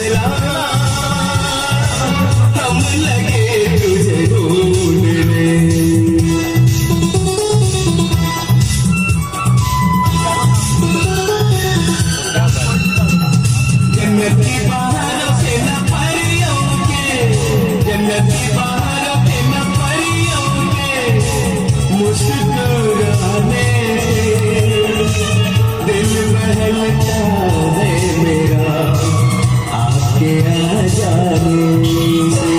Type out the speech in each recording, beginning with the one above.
चला हम लगे तुझे ढूंढने। जन्नती बहारों से न परियों के, जन्नती बहारों पे न परियों के मुस्कुराने से दिल बहलता है मेरा आपके आ जाने से,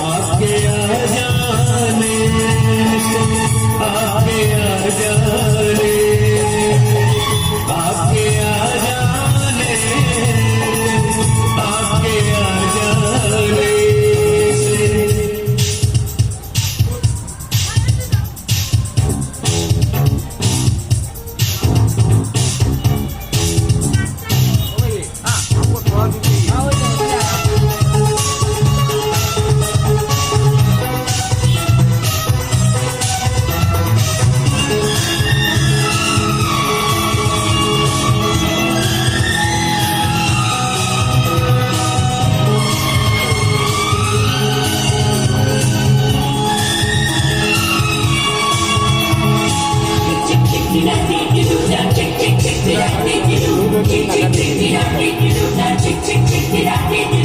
आपके आ जाने से, आपके आ जाने, आपके आ जाने, आपके आ जाने से। Tick, tick, tick, tick, tick, tick, tick, tick, tick, tick, tick, tick, tick, tick, tick, tick, tick, tick,